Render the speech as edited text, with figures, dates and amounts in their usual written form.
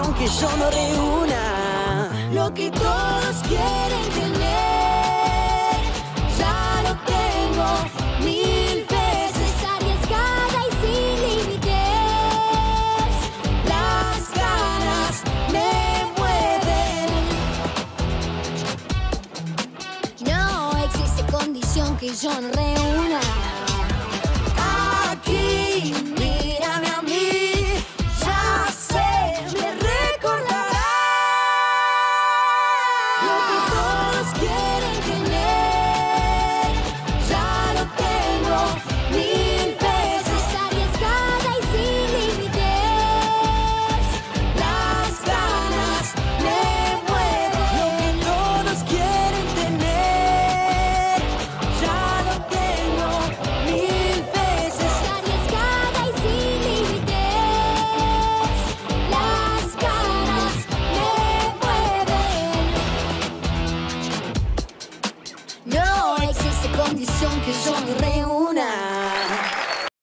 condición que yo no reúna lo que todos quieren tener. Ya lo tengo 1000 veces, arriesgada y sin límites. Las ganas me mueven. No existe condición que yo no reúna.